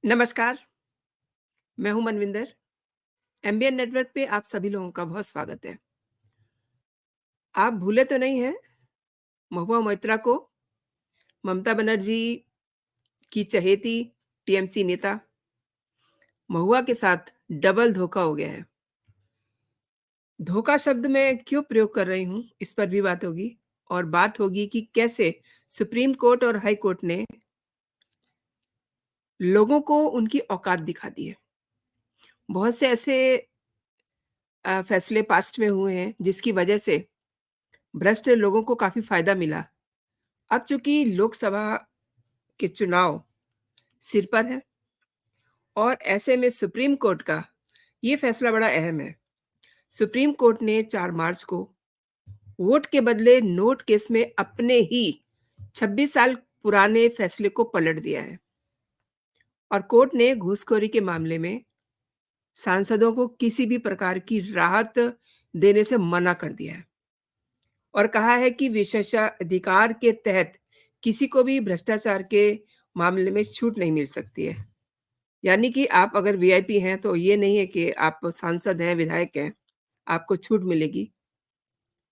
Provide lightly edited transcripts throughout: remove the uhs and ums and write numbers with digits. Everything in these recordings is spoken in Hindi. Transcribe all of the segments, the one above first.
नमस्कार, मैं हूँ मनविंदर। एमबीएन नेटवर्क पे आप सभी लोगों का बहुत स्वागत है। आप भूले तो नहीं हैं महुआ मोइत्रा को, ममता बनर्जी की चहेती टीएमसी नेता? महुआ के साथ डबल धोखा हो गया है। धोखा शब्द मैं क्यों प्रयोग कर रही हूँ, इस पर भी बात होगी और बात होगी कि कैसे सुप्रीम कोर्ट और हाई कोर्ट ने लोगों को उनकी औकात दिखा दी है। बहुत से ऐसे फैसले पास्ट में हुए हैं, जिसकी वजह से भ्रष्ट लोगों को काफ़ी फ़ायदा मिला। अब चूँकि लोकसभा के चुनाव सिर पर है और ऐसे में सुप्रीम कोर्ट का ये फैसला बड़ा अहम है। सुप्रीम कोर्ट ने 4 मार्च को वोट के बदले नोट केस में अपने ही 26 साल पुराने फैसले को पलट दिया है और कोर्ट ने घूसखोरी के मामले में सांसदों को किसी भी प्रकार की राहत देने से मना कर दिया है और कहा है कि विशेषाधिकार के तहत किसी को भी भ्रष्टाचार के मामले में छूट नहीं मिल सकती है। यानी कि आप अगर वीआईपी हैं तो ये नहीं है कि आप सांसद हैं, विधायक हैं, आपको छूट मिलेगी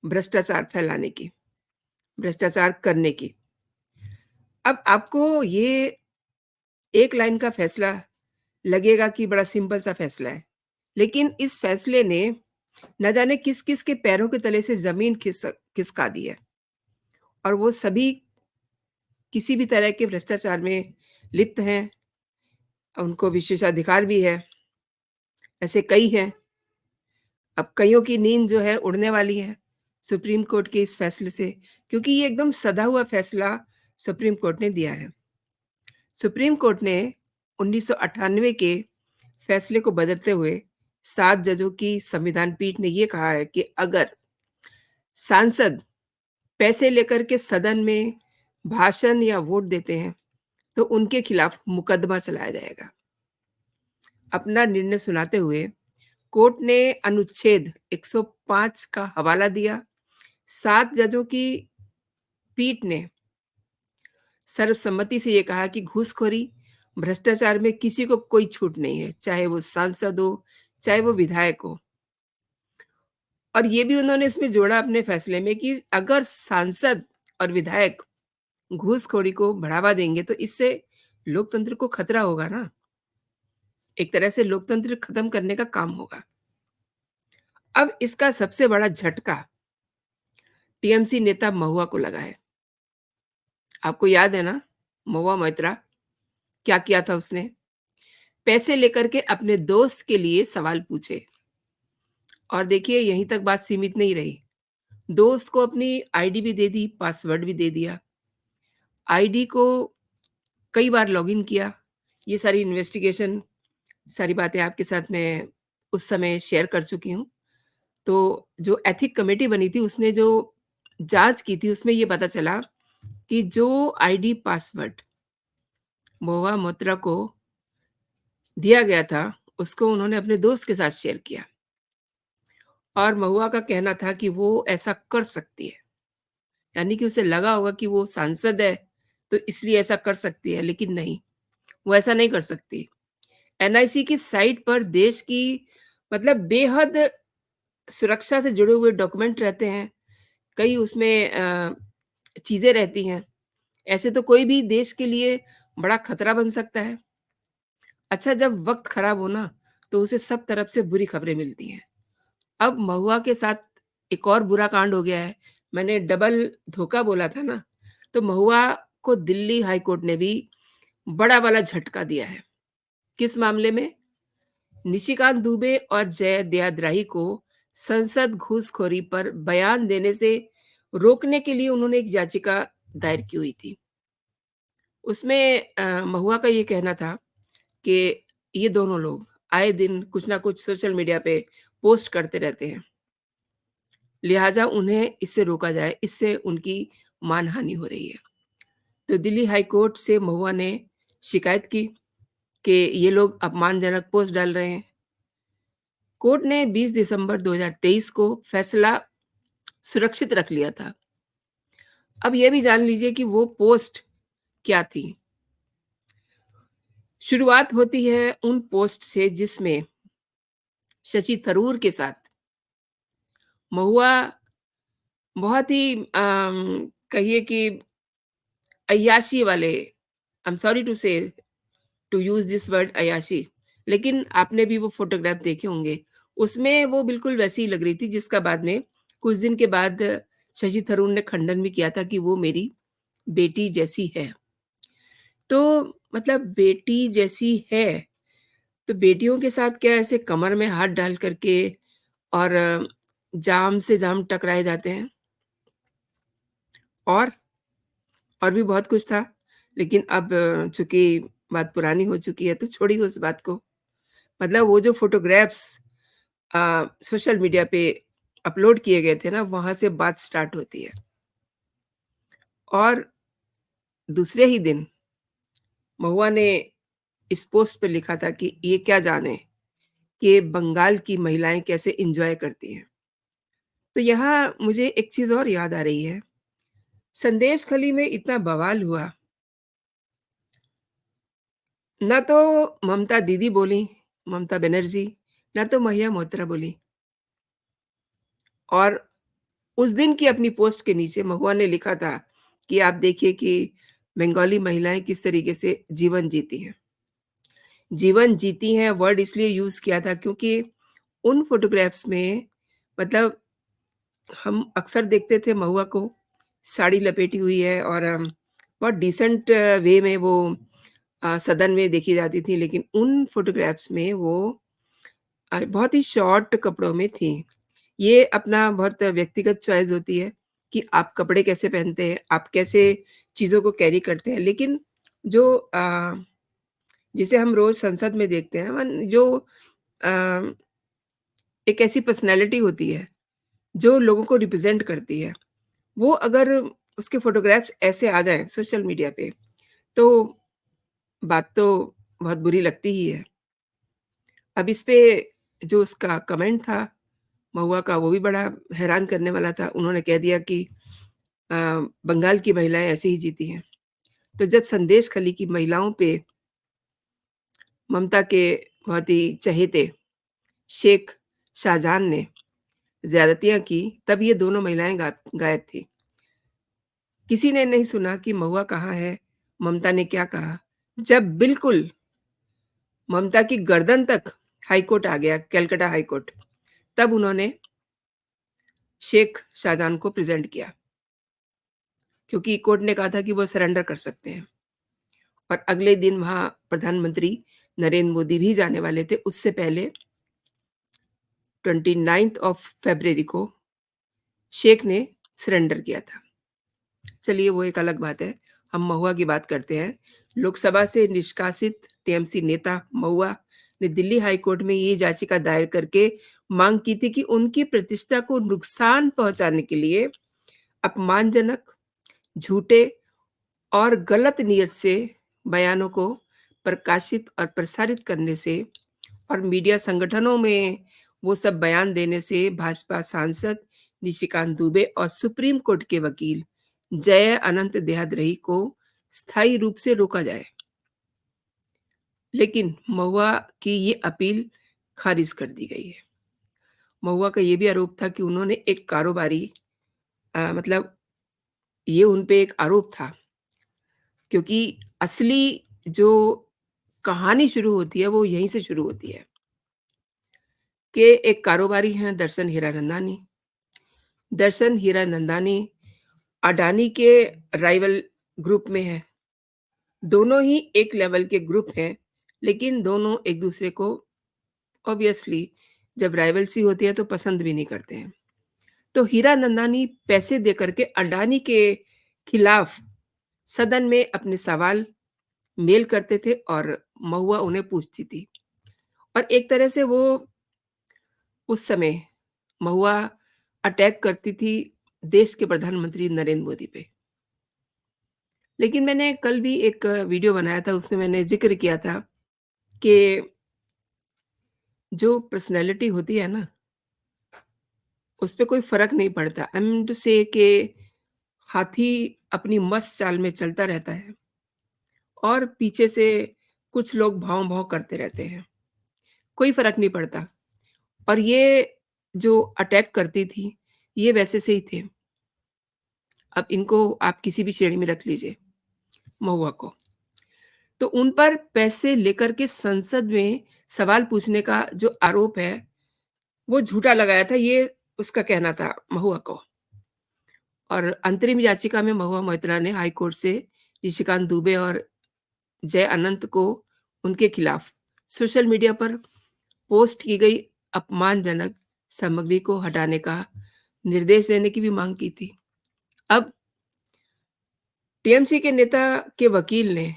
भ्रष्टाचार फैलाने की, भ्रष्टाचार करने की। अब आपको ये एक लाइन का फैसला लगेगा कि बड़ा सिंपल सा फैसला है, लेकिन इस फैसले ने न जाने किस-किस के पैरों के तले से ज़मीन खिसका दी है और वो सभी किसी भी तरह के भ्रष्टाचार में लिप्त हैं, उनको विशेषाधिकार भी है, ऐसे कई हैं। अब कइयों की नींद जो है उड़ने वाली है, सुप्रीम कोर्ट के इस फैसले से क्योंकि ये एकदम सधा हुआ फैसला सुप्रीम कोर्ट ने दिया है। सुप्रीम कोर्ट ने 1998 के फैसले को बदलते हुए 7 जजों की संविधान पीठ ने ये कहा है कि अगर सांसद पैसे लेकर के सदन में भाषण या वोट देते हैं, तो उनके खिलाफ मुकदमा चलाया जाएगा। अपना निर्णय सुनाते हुए कोर्ट ने अनुच्छेद 105 का हवाला दिया। 7 जजों की पीठ ने सर्वसम्मति से ये कहा कि घूसखोरी, भ्रष्टाचार में किसी को कोई छूट नहीं है, चाहे वो सांसद हो, चाहे वो विधायक हो। और ये भी उन्होंने इसमें जोड़ा अपने फैसले में कि अगर सांसद और विधायक घूसखोरी को बढ़ावा देंगे, तो इससे लोकतंत्र को खतरा होगा ना। एक तरह से लोकतंत्र खत्म करने का काम होगा। अब इसका सबसे बड़ा झटका टीएमसी नेता महुआ को लगा है। आपको याद है ना, महुआ मोइत्रा क्या किया था उसने? पैसे लेकर के अपने दोस्त के लिए सवाल पूछे और देखिए यहीं तक बात सीमित नहीं रही। दोस्त को अपनी आईडी भी दे दी, पासवर्ड भी दे दिया। आईडी को कई बार लॉगिन किया। ये सारी इन्वेस्टिगेशन, सारी बातें आपके साथ मैं उस समय शेयर कर चुकी हूँ। तो जो एथिक कमेटी बनी थी, उसने जो जाँच की थी, उसमें ये पता चला कि जो आईडी पासवर्ड महुआ मोइत्रा को दिया गया था, उसको उन्होंने अपने दोस्त के साथ शेयर किया और महुआ का कहना था कि वो ऐसा कर सकती है। यानी कि उसे लगा होगा कि वो सांसद है, तो इसलिए ऐसा कर सकती है, लेकिन नहीं, वो ऐसा नहीं कर सकती। एनआईसी की साइट पर देश की मतलब बेहद सुरक्षा से जुड़े हुए डॉक्यूमेंट रहते हैं, कई उसमें चीज़ें रहती हैं। ऐसे तो कोई भी देश के लिए बड़ा खतरा बन सकता है। अच्छा जब वक़्त खराब हो ना, तो उसे सब तरफ से बुरी खबरें मिलती हैं। अब महुआ के साथ एक और बुरा कांड हो गया है। मैंने डबल धोखा बोला था ना, तो महुआ को दिल्ली हाई कोर्ट ने भी बड़ा वाला झटका दिया है। किस मामले में? निशिकांत दुबे और जय दयादराही को संसद घूसखोरी पर बयान देने से रोकने के लिए उन्होंने एक याचिका दायर की हुई थी। उसमें महुआ का ये कहना था कि ये दोनों लोग आए दिन कुछ ना कुछ सोशल मीडिया पे पोस्ट करते रहते हैं। लिहाजा उन्हें इससे रोका जाए, इससे उनकी मानहानि हो रही है। तो दिल्ली हाई कोर्ट से महुआ ने शिकायत की कि ये लोग अपमानजनक पोस्ट डाल रहे हैं। कोर्ट ने 20 दिसंबर 2023 को फैसला सुरक्षित रख लिया था। अब ये भी जान लीजिए कि वो पोस्ट क्या थी। शुरुआत होती है उन पोस्ट से जिसमें शशि थरूर के साथ महुआ बहुत ही कहिए कि अय्याशी वाले, आई एम सॉरी टू से टू यूज़ दिस वर्ड अय्याशी, लेकिन आपने भी वो फ़ोटोग्राफ देखे होंगे। उसमें वो बिल्कुल वैसी ही लग रही थी जिसका बाद में कुछ दिन के बाद शशि थरूर ने खंडन भी किया था कि वो मेरी बेटी जैसी है। तो मतलब बेटी जैसी है, तो बेटियों के साथ क्या ऐसे कमर में हाथ डाल कर के और जाम से जाम टकराए जाते हैं? और? और भी बहुत कुछ था, लेकिन अब चूँकि बात पुरानी हो चुकी है तो छोड़िए उस बात को। मतलब वो जो फ़ोटोग्राफ्स सोशल मीडिया पे अपलोड किए गए थे ना, वहाँ से बात स्टार्ट होती है। और दूसरे ही दिन महुआ ने इस पोस्ट पे लिखा था कि ये क्या जाने कि बंगाल की महिलाएँ कैसे एन्जॉय करती हैं। तो यहाँ मुझे एक चीज़ और याद आ रही है, संदेश-खली में इतना बवाल हुआ, ना तो ममता दीदी बोलीं, ममता बनर्जी, ना तो महिया मोहतरा बोलीं। और उस दिन की अपनी पोस्ट के नीचे महुआ ने लिखा था कि आप देखिए कि बंगाली महिलाएँ किस तरीके से जीवन जीती हैं। जीवन जीती हैं वर्ड इसलिए यूज़ किया था क्योंकि उन फ़ोटोग्राफ्स में मतलब हम अक्सर देखते थे महुआ को साड़ी लपेटी हुई है और बहुत डिसेंट वे में वो सदन में देखी जाती थी, लेकिन उन फ़ोटोग्राफ्स में वो बहुत ही शॉर्ट कपड़ों में थी। ये अपना बहुत व्यक्तिगत चॉइस होती है कि आप कपड़े कैसे पहनते हैं, आप कैसे चीज़ों को कैरी करते हैं। लेकिन जो जिसे हम रोज़ संसद में देखते हैं जो अ, एक ऐसी पर्सनैलिटी होती है, जो लोगों को रिप्रेज़ेंट करती है, वो अगर उसके फ़ोटोग्राफ्स ऐसे आ जाएँ सोशल मीडिया पे, तो बात तो बहुत बुरी लगती ही है। अब इस पे जो उसका कमेंट था महुआ का, वो भी बड़ा हैरान करने वाला था। उन्होंने कह दिया कि अ, बंगाल की महिलाएँ ऐसे ही जीती हैं। तो जब संदेश खली की महिलाओं पे ममता के बहुत ही चहेते शेख शाहजहान ने ज़्यादतियाँ की, तब ये दोनों महिलाएँ गायब थीं। किसी ने नहीं सुना कि महुआ कहाँ है, ममता ने क्या कहा। जब बिल्कुल ममता की गर्दन तक हाई कोर्ट आ गया, कलकत्ता हाई कोर्ट, तब उन्होंने शेख शाहजहान को प्रेज़ेंट किया, क्योंकि कोर्ट ने कहा था कि वो सरेंडर कर सकते हैं। और अगले दिन वहाँ प्रधानमंत्री नरेंद्र मोदी भी जाने वाले थे। उससे पहले 29th ऑफ फ़रवरी को शेख ने सरेंडर किया था। चलिए वो एक अलग बात है। हम महुआ की बात करते हैं। लोकसभा से निष्कासित टीएमसी नेता महुआ ने दिल्ली हाई कोर्ट में ये याचिका दायर करके माँग की थी कि उनकी प्रतिष्ठा को नुकसान पहुँचाने के लिए अपमानजनक, झूठे और गलत नियत से बयानों को प्रकाशित और प्रसारित करने से और मीडिया संगठनों में वो सब बयान देने से भाजपा सांसद निशिकांत दुबे और सुप्रीम कोर्ट के वकील जय अनंत देहाद्री को स्थायी रूप से रोका जाए। लेकिन महुआ की ये अपील खारिज कर दी गई है। महुआ का ये भी आरोप था कि उन्होंने एक कारोबारी मतलब ये उन पे एक आरोप था क्योंकि असली जो कहानी शुरू होती है वो यहीं से शुरू होती है कि एक कारोबारी हैं दर्शन हीरानंदानी। दर्शन हीरानंदानी अडानी के राइवल ग्रुप में है। दोनों ही एक लेवल के ग्रुप हैं, लेकिन दोनों एक-दूसरे को ऑब्वियसली जब राइवल्सी होती है तो पसंद भी नहीं करते हैं। तो हीरानंदानी पैसे देकर के अडानी के खिलाफ सदन में अपने सवाल मेल करते थे और महुआ उन्हें पूछती थी। और एक तरह से वो उस समय महुआ अटैक करती थी देश के प्रधानमंत्री नरेंद्र मोदी पे। लेकिन मैंने कल भी एक वीडियो बनाया था, उसमें मैंने ज़िक्र किया था कि जो पर्सनैलिटी होती है ना, उसपे कोई फ़र्क नहीं पड़ता। आई मीन टू से कि हाथी अपनी मस्त चाल में चलता रहता है और पीछे से कुछ लोग भौं-भौं करते रहते हैं, कोई फ़र्क नहीं पड़ता। और ये जो अटैक करती थी, ये वैसे से ही थे। अब इनको आप किसी भी श्रेणी में रख लीजिए, महुआ को। तो उन पर पैसे लेकर के संसद में सवाल पूछने का जो आरोप है, वो झूठा लगाया था, ये उसका कहना था महुआ को। और अंतरिम याचिका में महुआ मोइत्रा ने हाई कोर्ट से निशिकांत दुबे और जय अनंत को उनके खिलाफ सोशल मीडिया पर पोस्ट की गई अपमानजनक सामग्री को हटाने का निर्देश देने की भी मांग की थी। अब टीएमसी के नेता के वकील ने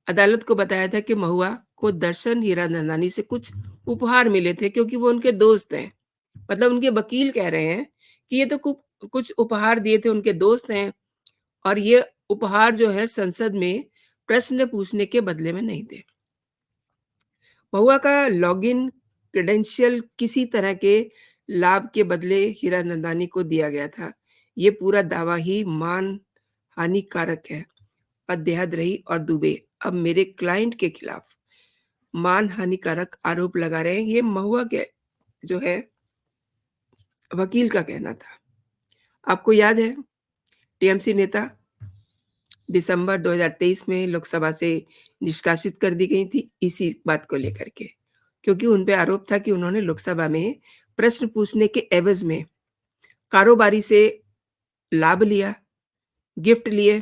अदालत को बताया था कि महुआ को दर्शन हीरानंदानी से कुछ उपहार मिले थे क्योंकि वो उनके दोस्त हैं। मतलब उनके वकील कह रहे हैं कि ये तो कुछ उपहार दिए थे, उनके दोस्त हैं और ये उपहार जो है संसद में प्रश्न पूछने के बदले में नहीं थे। महुआ का लॉगिन क्रेडेंशियल किसी तरह के लाभ के बदले हीरानंदानी को दिया गया था। ये पूरा दावा ही मान हानिकारक है। और देहात रही और दुबे अब मेरे क्लाइंट के खिलाफ मान हानिकारक आरोप लगा रहे हैं। ये महुआ के जो है वकील का कहना था। आपको याद है टीएमसी नेता दिसंबर 2023 में लोकसभा से निष्कासित कर दी गई थी इसी बात को लेकर के। क्योंकि उन पे आरोप था कि उन्होंने लोकसभा में प्रश्न पूछने के एवज़ में कारोबारी से लाभ लिया, गिफ्ट लिए,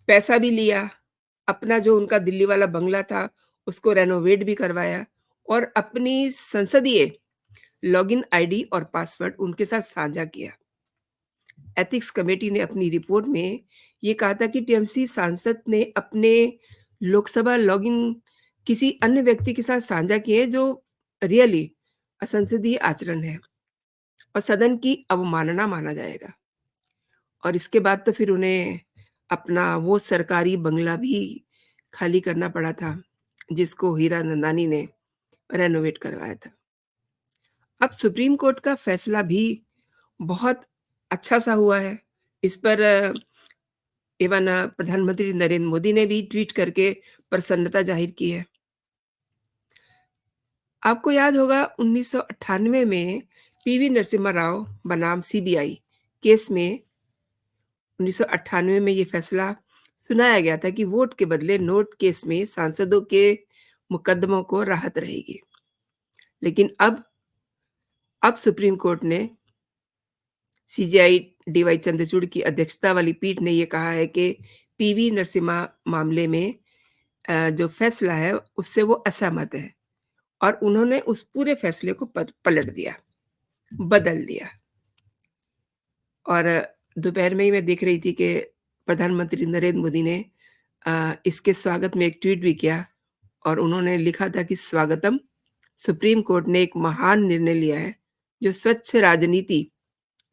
पैसा भी लिया, अपना जो उनका दिल्ली वाला बंगला था, उसको रेनोवेट भी करवाया और अपनी संसदीय लॉगिन आईडी और पासवर्ड उनके साथ साझा किया। एथिक्स कमेटी ने अपनी रिपोर्ट में ये कहा था कि टीएमसी सांसद ने अपने लोकसभा लॉगिन किसी अन्य व्यक्ति के साथ साझा किए जो रियली असंसदीय आचरण है और सदन की अवमानना माना जाएगा। और इसके बाद तो फिर उन्हें अपना वो सरकारी बंगला भी खाली करना पड़ा था, जिसको हीरानंदानी ने रेनोवेट करवाया था। अब सुप्रीम कोर्ट का फैसला भी बहुत अच्छा-सा हुआ है। इस पर इवन प्रधानमंत्री नरेंद्र मोदी ने भी ट्वीट करके प्रसन्नता ज़ाहिर की है। आपको याद होगा 1998 में पीवी नरसिम्हा राव बनाम सीबीआई केस में 1998 में ये फैसला सुनाया गया था कि वोट के बदले नोट केस में सांसदों के मुकदमों को राहत रहेगी। लेकिन अब सुप्रीम कोर्ट ने सीजेआई डीवाई चंद्रचूड़ की अध्यक्षता वाली पीठ ने ये कहा है कि पीवी नरसिम्हा मामले में जो फैसला है उससे वो असहमत है और उन्होंने उस पूरे फैसले को पलट दिया, बदल दिया। और दोपहर में ही मैं देख रही थी कि प्रधानमंत्री नरेंद्र मोदी ने इसके स्वागत में एक ट्वीट भी किया और उन्होंने लिखा था कि स्वागतम, सुप्रीम कोर्ट ने एक महान निर्णय लिया है, जो स्वच्छ राजनीति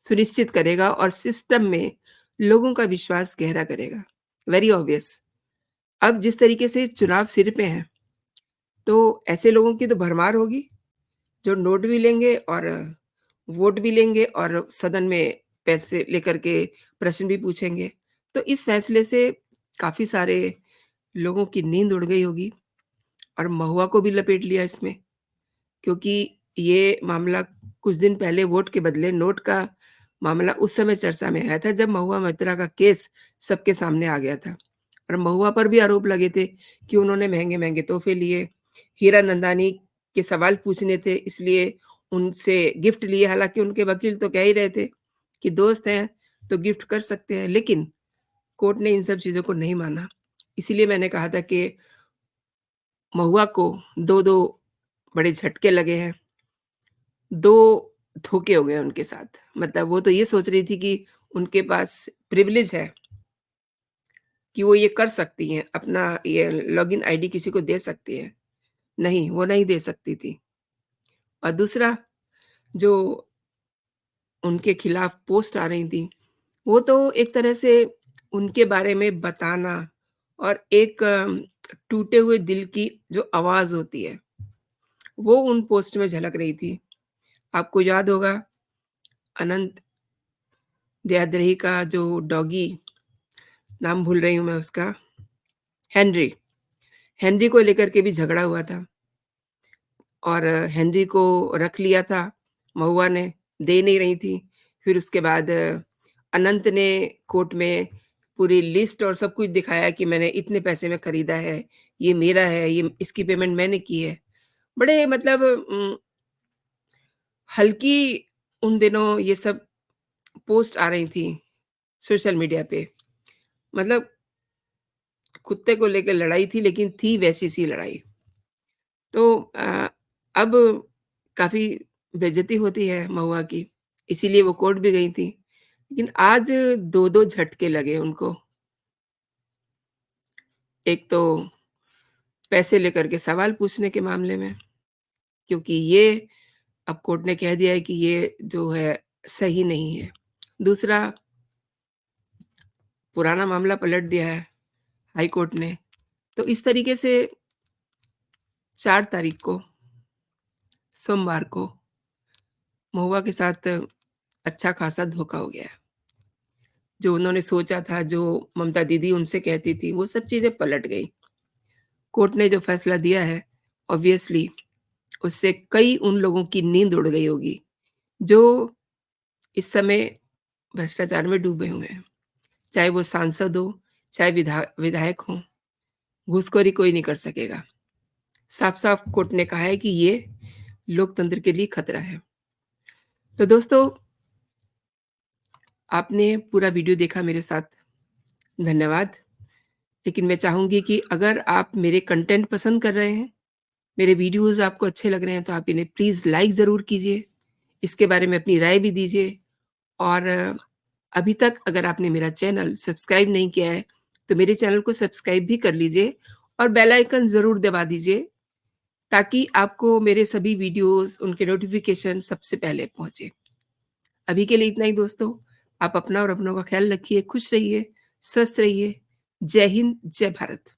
सुनिश्चित करेगा और सिस्टम में लोगों का विश्वास गहरा करेगा। Very obvious. अब जिस तरीके से चुनाव सिर पे हैं, तो ऐसे लोगों की तो भरमार होगी, जो नोट भी लेंगे और वोट भी लेंगे और सदन में पैसे लेकर के प्रश्न भी पूछेंगे। तो इस फैसले से काफ़ी सारे लोगों की नींद उड़ गई होगी और महुआ को भी लपेट लिया इसमें, क्योंकि ये मामला कुछ दिन पहले वोट के बदले नोट का मामला उस समय चर्चा में आया था जब महुआ मोइत्रा का केस सबके सामने आ गया था। और महुआ पर भी आरोप लगे थे कि उन्होंने महँगे-महँगे तोहफ़े लिए, हीरा-नंदानी के सवाल पूछने थे इसलिए उनसे गिफ्ट लिए, हालाँकि उनके वकील तो कह ही रहे थे कि दोस्त हैं तो गिफ्ट कर सकते हैं, लेकिन कोर्ट ने इन सब चीज़ों को नहीं माना। इसीलिए मैंने कहा था कि महुआ को 2-2 बड़े झटके लगे हैं, 2 धोखे हो गए उनके साथ। मतलब वो तो ये सोच रही थी कि उनके पास प्रिविलेज है कि वो ये कर सकती हैं, अपना ये लॉगिन आईडी किसी को दे सकती हैं। नहीं, वो नहीं दे सकती थी। और दूसरा जो उनके खिलाफ पोस्ट आ रही थी, वो तो एक तरह से उनके बारे में बताना और एक टूटे हुए दिल की जो आवाज़ होती है, वो उन पोस्ट में झलक रही थी। आपको याद होगा अनंत दयाद्रही का जो डॉगी, नाम भूल रही हूँ मैं उसका, हेनरी। हेनरी को लेकर के भी झगड़ा हुआ था और हेनरी को रख लिया था महुआ ने, दे नहीं रही थी। फिर उसके बाद अनंत ने कोर्ट में पूरी लिस्ट और सब कुछ दिखाया कि मैंने इतने पैसे में खरीदा है, ये मेरा है, ये इसकी पेमेंट मैंने की है। बड़े मतलब हल्की उन दिनों ये सब पोस्ट आ रही थी सोशल मीडिया पे। मतलब कुत्ते को लेके लड़ाई थी लेकिन थी वैसी-सी लड़ाई। तो अब काफ़ी बेइज़्ज़ती होती है महुआ की, इसीलिए वो कोर्ट भी गई थी। लेकिन आज 2-2 झटके लगे उनको। एक तो पैसे लेकर के सवाल पूछने के मामले में, क्योंकि ये अब कोर्ट ने कह दिया है कि ये जो है सही नहीं है। दूसरा पुराना मामला पलट दिया है हाई कोर्ट ने। तो इस तरीके से 4 तारीख को सोमवार को महुआ के साथ अच्छा खासा धोखा हो गया है। जो उन्होंने सोचा था, जो ममता दीदी उनसे कहती थी, वो सब चीज़ें पलट गई। कोर्ट ने जो फैसला दिया है, ऑब्वियसली उससे कई उन लोगों की नींद उड़ गई होगी, जो इस समय भ्रष्टाचार में डूबे हुए हैं। चाहे वो सांसद हो, चाहे विधायक हों, घूसखोरी कोई नहीं कर सकेगा। साफ-साफ कोर्ट ने कहा है कि ये लोकतंत्र के लिए खतरा है। तो दोस्तों, आपने पूरा वीडियो देखा मेरे साथ, धन्यवाद। लेकिन मैं चाहूँगी कि अगर आप मेरे कंटेंट पसंद कर रहे हैं, मेरे वीडियोज़ आपको अच्छे लग रहे हैं, तो आप इन्हें प्लीज़ लाइक ज़रूर कीजिए। इसके बारे में अपनी राय भी दीजिए और अभी तक अगर आपने मेरा चैनल सब्सक्राइब नहीं किया है, तो मेरे चैनल को सब्सक्राइब भी कर लीजिए और बेल आइकन ज़रूर दबा दीजिए, ताकि आपको मेरे सभी वीडियोज़, उनके नोटिफ़िकेशन सबसे पहले पहुँचे। अभी के लिए इतना ही दोस्तों। आप अपना और अपनों का ख़्याल रखिए, खुश रहिए, स्वस्थ रहिए। जय हिंद, जय भारत।